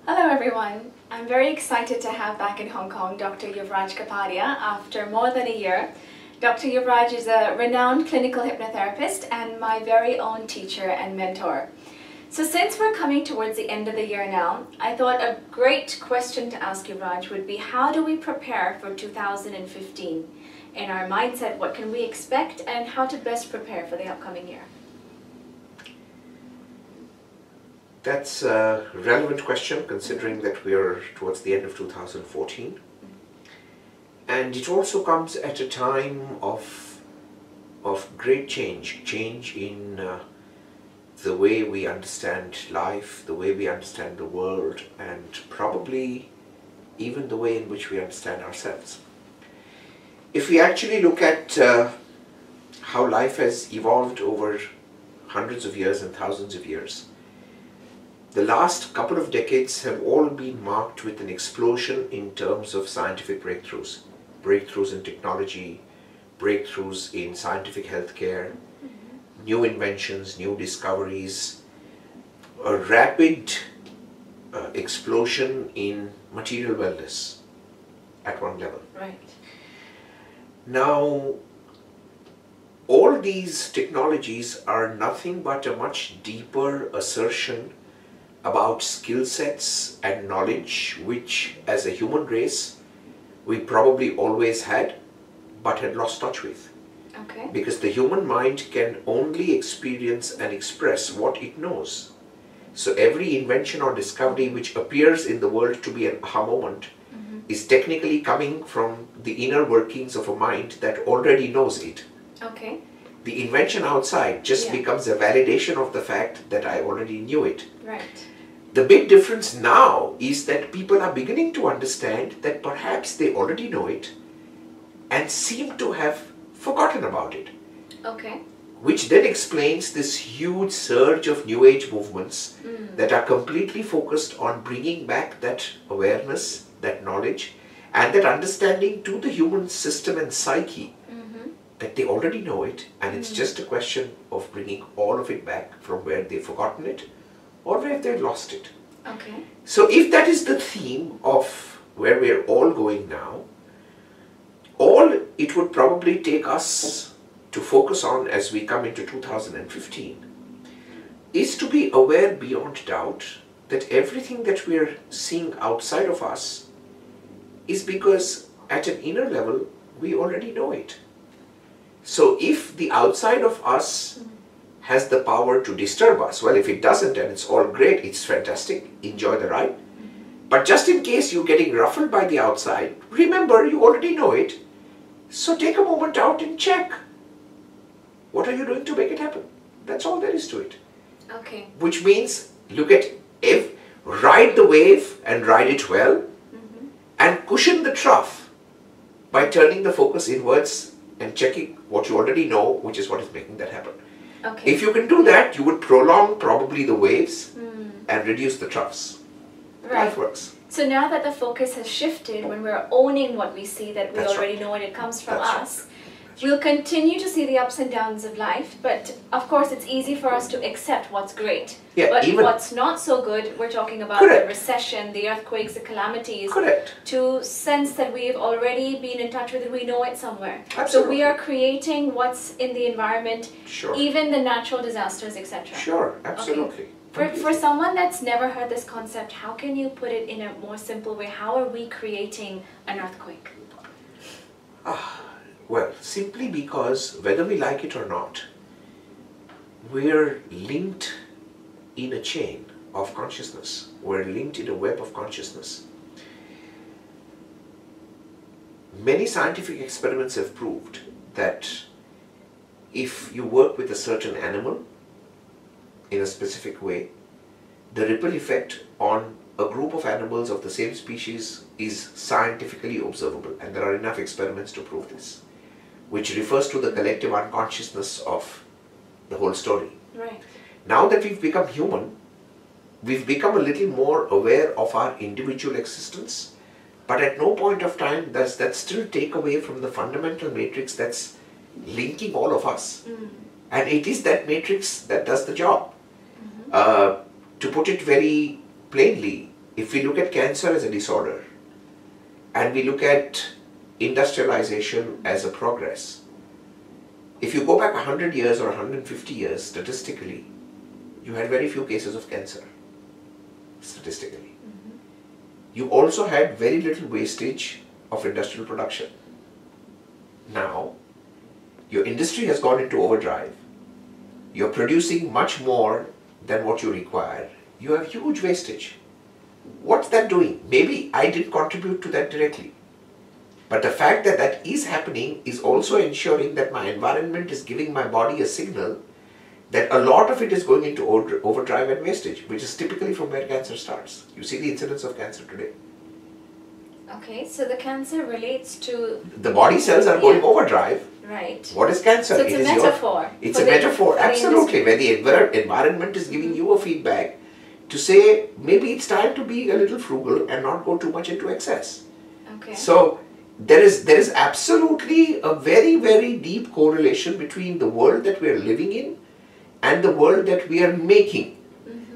Hello everyone. I'm very excited to have back in Hong Kong Dr. Yuvraj Kapadia after more than a year. Dr. Yuvraj is a renowned clinical hypnotherapist and my very own teacher and mentor. So since we're coming towards the end of the year now, I thought a great question to ask Yuvraj would be, how do we prepare for 2015? In our mindset, what can we expect and how to best prepare for the upcoming year? That's a relevant question considering that we are towards the end of 2014. And it also comes at a time of great change in the way we understand life, the way we understand the world, and probably even the way in which we understand ourselves. If we actually look at how life has evolved over hundreds of years and thousands of years, the last couple of decades have all been marked with an explosion in terms of scientific breakthroughs. Breakthroughs in technology, breakthroughs in scientific healthcare, new inventions, new discoveries, a rapid explosion in material wellness at one level. Right. Now, all these technologies are nothing but a much deeper assertion about skill sets and knowledge which, as a human race, we probably always had, but had lost touch with. Okay. Because the human mind can only experience and express what it knows. So every invention or discovery which appears in the world to be an aha moment is technically coming from the inner workings of a mind that already knows it. Okay. The invention outside just becomes a validation of the fact that I already knew it. Right. The big difference now is that people are beginning to understand that perhaps they already know it and seem to have forgotten about it. Okay. Which then explains this huge surge of New Age movements that are completely focused on bringing back that awareness, that knowledge, and that understanding to the human system and psyche that they already know it, and it's just a question of bringing all of it back from where they've forgotten it or where they've lost it. Okay. So if that is the theme of where we're all going now, all it would probably take us to focus on as we come into 2015 is to be aware beyond doubt that everything that we're seeing outside of us is because at an inner level we already know it. So if the outside of us has the power to disturb us, well, if it doesn't and it's all great, it's fantastic, enjoy the ride. But just in case you're getting ruffled by the outside, remember you already know it. So take a moment out and check. What are you doing to make it happen? That's all there is to it. Okay. Which means look at ride the wave and ride it well, and cushion the trough by turning the focus inwards and checking what you already know, which is what is making that happen. Okay. If you can do that, you would prolong probably the waves and reduce the troughs. Right. Life works. So now that the focus has shifted, when we're owning what we see, that we That's already right. know and it comes from That's us, right. we'll continue to see the ups and downs of life, but of course it's easy for us to accept what's great. Yeah, but even what's not so good, we're talking about Correct. the recession, the earthquakes, the calamities, Correct. to sense that we've already been in touch with it, we know it somewhere. Absolutely. So we are creating what's in the environment, Sure. even the natural disasters, etc. Sure, absolutely. For someone that's never heard this concept, how can you put it in a more simple way? How are we creating an earthquake? Well, simply because whether we like it or not, we're linked in a chain of consciousness. We're linked in a web of consciousness. Many scientific experiments have proved that if you work with a certain animal in a specific way, the ripple effect on a group of animals of the same species is scientifically observable, and there are enough experiments to prove this, which refers to the collective unconsciousness of the whole story. Right. Now that we've become human, we've become a little more aware of our individual existence, but at no point of time does that still take away from the fundamental matrix that's linking all of us. And it is that matrix that does the job. To put it very plainly, if we look at cancer as a disorder and we look at industrialization as a progress, if you go back 100 years or 150 years, statistically, you had very few cases of cancer, statistically. You also had very little wastage of industrial production. Now, your industry has gone into overdrive. You're producing much more than what you require. You have huge wastage. What's that doing? Maybe I didn't contribute to that directly. But the fact that that is happening is also ensuring that my environment is giving my body a signal that a lot of it is going into overdrive and wastage, which is typically from where cancer starts. You see the incidence of cancer today. Okay, so the cancer relates to... The body cells are going overdrive. Right. What is cancer? So it's a metaphor. It's a metaphor, absolutely, where the environment is giving you a feedback to say, maybe it's time to be a little frugal and not go too much into excess. Okay. So, there is absolutely a very, very deep correlation between the world that we are living in and the world that we are making.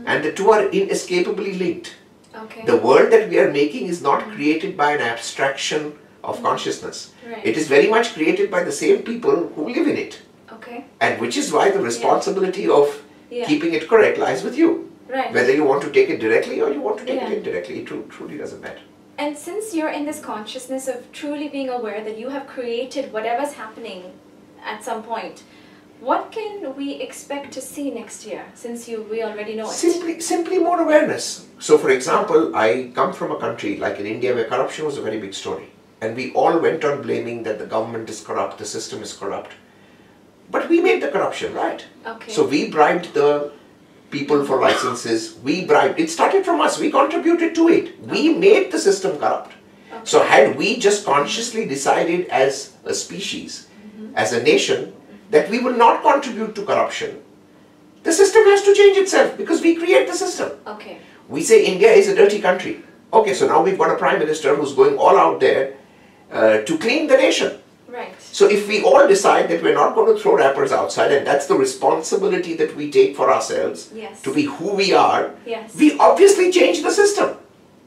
And the two are inescapably linked. Okay. The world that we are making is not created by an abstraction of consciousness. Right. It is very much created by the same people who live in it. Okay. And which is why the responsibility of keeping it correct lies with you. Right. Whether you want to take it directly or you want to take it indirectly, it truly doesn't matter. And since you're in this consciousness of truly being aware that you have created whatever's happening at some point, what can we expect to see next year, since we already know it? Simply more awareness. So for example, I come from a country like in India where corruption was a very big story. And we all went on blaming that the government is corrupt, the system is corrupt. But we made the corruption, right? Okay. So we bribed the people for licenses, it started from us, we contributed to it. We made the system corrupt. Okay. So had we just consciously decided as a species, as a nation, that we will not contribute to corruption, the system has to change itself because we create the system. Okay. We say India is a dirty country. Okay, so now we've got a prime minister who's going all out there to clean the nation. Right. So if we all decide that we're not going to throw wrappers outside, and that's the responsibility that we take for ourselves, to be who we are, we obviously change the system.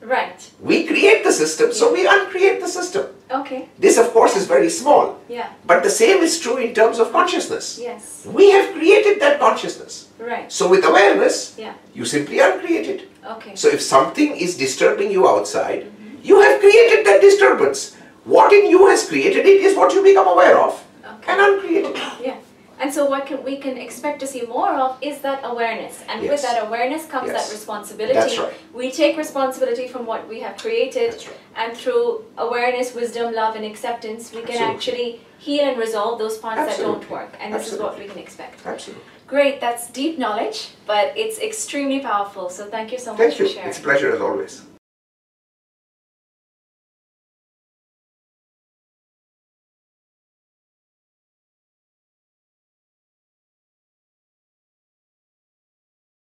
Right. We create the system, so we uncreate the system. Okay. This of course is very small. Yeah. But the same is true in terms of consciousness. Yes. We have created that consciousness. Right. So with awareness, you simply uncreate it. Okay. So if something is disturbing you outside, you have created that disturbance. What in you has created it is what you become aware of and uncreate it. Yeah. And so what we can expect to see more of is that awareness. And with that awareness comes that responsibility. That's right. We take responsibility from what we have created. That's right. And through awareness, wisdom, love and acceptance, we can actually heal and resolve those parts that don't work. And this is what we can expect. Absolutely. Great, that's deep knowledge, but it's extremely powerful. So thank you so much for sharing. It's a pleasure as always.